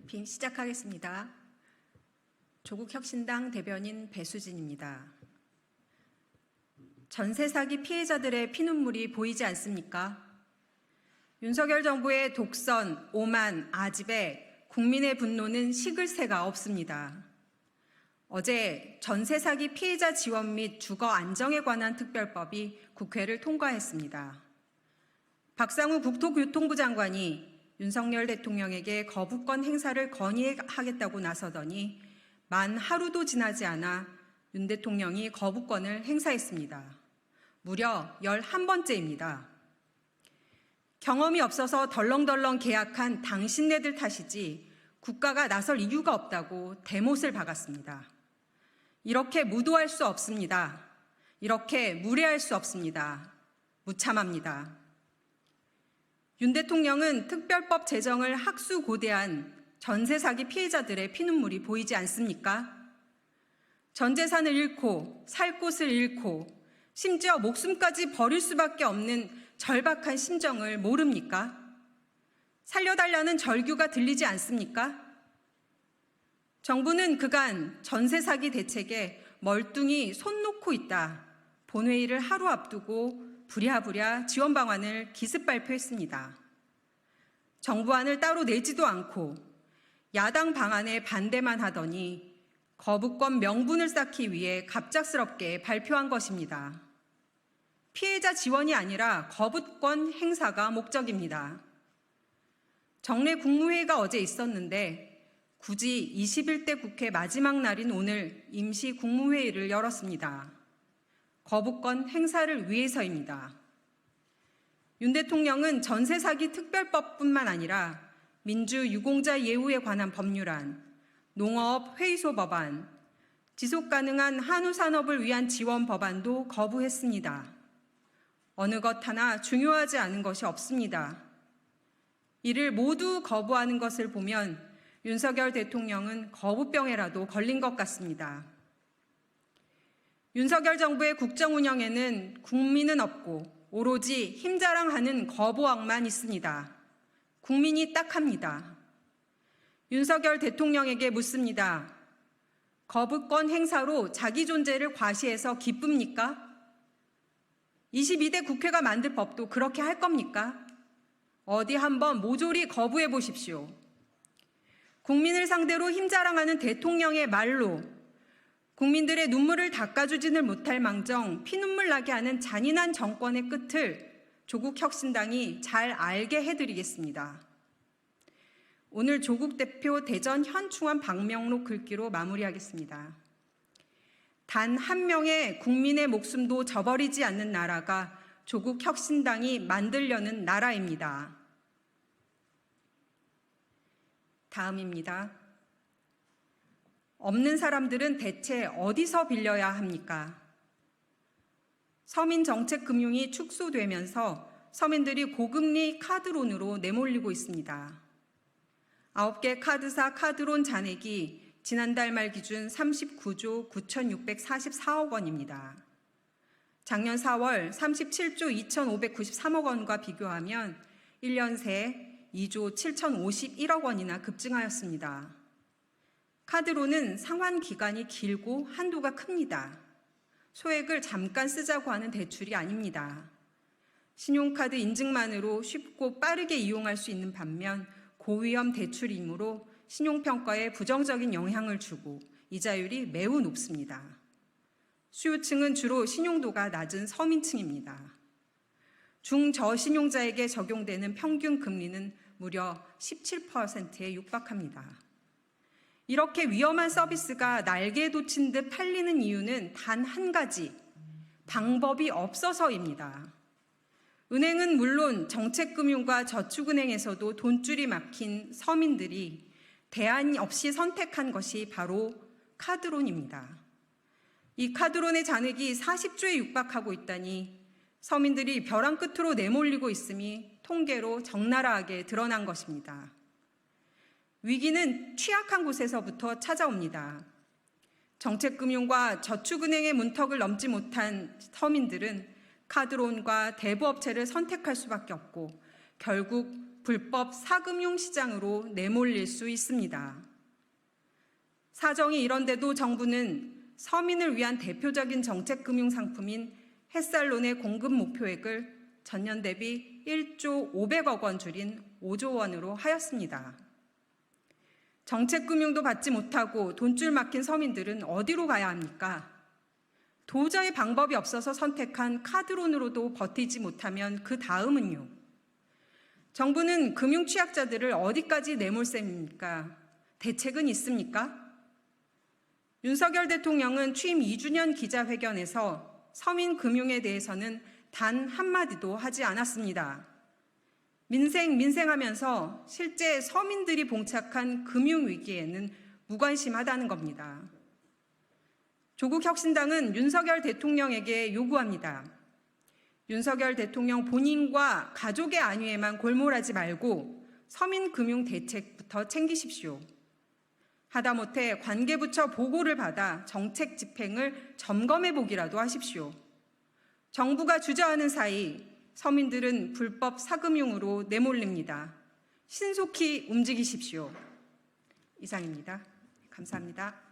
브리핑 시작하겠습니다. 조국혁신당 대변인 배수진입니다. 전세 사기 피해자들의 피눈물이 보이지 않습니까? 윤석열 정부의 독선, 오만, 아집에 국민의 분노는 식을 새가 없습니다. 어제 전세 사기 피해자 지원 및 주거 안정에 관한 특별법이 국회를 통과했습니다. 박상우 국토교통부 장관이 윤석열 대통령에게 거부권 행사를 건의하겠다고 나서더니 만 하루도 지나지 않아 윤 대통령이 거부권을 행사했습니다. 무려 11번째입니다. 경험이 없어서 덜렁덜렁 계약한 당신네들 탓이지 국가가 나설 이유가 없다고 대못을 박았습니다. 이렇게 무도할 수 없습니다. 이렇게 무례할 수 없습니다. 무참합니다. 윤 대통령은 특별법 제정을 학수고대한 전세 사기 피해자들의 피눈물이 보이지 않습니까? 전 재산을 잃고 살 곳을 잃고 심지어 목숨까지 버릴 수밖에 없는 절박한 심정을 모릅니까? 살려달라는 절규가 들리지 않습니까? 정부는 그간 전세 사기 대책에 멀뚱히 손 놓고 있다. 본회의를 하루 앞두고 부랴부랴 지원 방안을 기습 발표했습니다. 정부안을 따로 내지도 않고 야당 방안에 반대만 하더니 거부권 명분을 쌓기 위해 갑작스럽게 발표한 것입니다. 피해자 지원이 아니라 거부권 행사가 목적입니다. 정례 국무회의가 어제 있었는데 굳이 21대 국회 마지막 날인 오늘 임시 국무회의를 열었습니다. 거부권 행사를 위해서입니다. 윤 대통령은 전세 사기 특별법뿐만 아니라 민주유공자 예우에 관한 법률안, 농업 회의소 법안, 지속가능한 한우 산업을 위한 지원 법안도 거부했습니다. 어느 것 하나 중요하지 않은 것이 없습니다. 이를 모두 거부하는 것을 보면 윤석열 대통령은 거부병에라도 걸린 것 같습니다. 윤석열 정부의 국정 운영에는 국민은 없고 오로지 힘자랑하는 거부왕만 있습니다. 국민이 딱합니다. 윤석열 대통령에게 묻습니다. 거부권 행사로 자기 존재를 과시해서 기쁩니까? 22대 국회가 만들 법도 그렇게 할 겁니까? 어디 한번 모조리 거부해 보십시오. 국민을 상대로 힘자랑하는 대통령의 말로 국민들의 눈물을 닦아주지는 못할 망정 피눈물 나게 하는 잔인한 정권의 끝을 조국 혁신당이 잘 알게 해드리겠습니다. 오늘 조국 대표 대전 현충원 방명록 글귀로 마무리하겠습니다. 단 한 명의 국민의 목숨도 저버리지 않는 나라가 조국 혁신당이 만들려는 나라입니다. 다음입니다. 없는 사람들은 대체 어디서 빌려야 합니까? 서민정책금융이 축소되면서 서민들이 고금리 카드론으로 내몰리고 있습니다. 9개 카드사 카드론 잔액이 지난달 말 기준 39조 9,644억 원입니다. 작년 4월 37조 2,593억 원과 비교하면 1년 새 2조 7,051억 원이나 급증하였습니다. 카드론은 상환 기간이 길고 한도가 큽니다. 소액을 잠깐 쓰자고 하는 대출이 아닙니다. 신용카드 인증만으로 쉽고 빠르게 이용할 수 있는 반면 고위험 대출이므로 신용평가에 부정적인 영향을 주고 이자율이 매우 높습니다. 수요층은 주로 신용도가 낮은 서민층입니다. 중저신용자에게 적용되는 평균 금리는 무려 17%에 육박합니다. 이렇게 위험한 서비스가 날개에 돋친 듯 팔리는 이유는 단 한 가지, 방법이 없어서입니다. 은행은 물론 정책금융과 저축은행에서도 돈줄이 막힌 서민들이 대안 없이 선택한 것이 바로 카드론입니다. 이 카드론의 잔액이 40조에 육박하고 있다니 서민들이 벼랑 끝으로 내몰리고 있음이 통계로 적나라하게 드러난 것입니다. 위기는 취약한 곳에서부터 찾아옵니다. 정책금융과 저축은행의 문턱을 넘지 못한 서민들은 카드론과 대부업체를 선택할 수밖에 없고 결국 불법 사금융 시장으로 내몰릴 수 있습니다. 사정이 이런데도 정부는 서민을 위한 대표적인 정책금융 상품인 햇살론의 공급 목표액을 전년 대비 1조 500억 원 줄인 5조 원으로 하였습니다. 정책금융도 받지 못하고 돈줄 막힌 서민들은 어디로 가야 합니까? 도저히 방법이 없어서 선택한 카드론으로도 버티지 못하면 그 다음은요? 정부는 금융 취약자들을 어디까지 내몰 셈입니까? 대책은 있습니까? 윤석열 대통령은 취임 2주년 기자회견에서 서민 금융에 대해서는 단 한마디도 하지 않았습니다. 민생하면서 실제 서민들이 봉착한 금융위기에는 무관심하다는 겁니다. 조국혁신당은 윤석열 대통령에게 요구합니다. 윤석열 대통령 본인과 가족의 안위에만 골몰하지 말고 서민 금융 대책부터 챙기십시오. 하다못해 관계부처 보고를 받아 정책 집행을 점검해 보기라도 하십시오. 정부가 주저하는 사이 서민들은 불법 사금융으로 내몰립니다. 신속히 움직이십시오. 이상입니다. 감사합니다.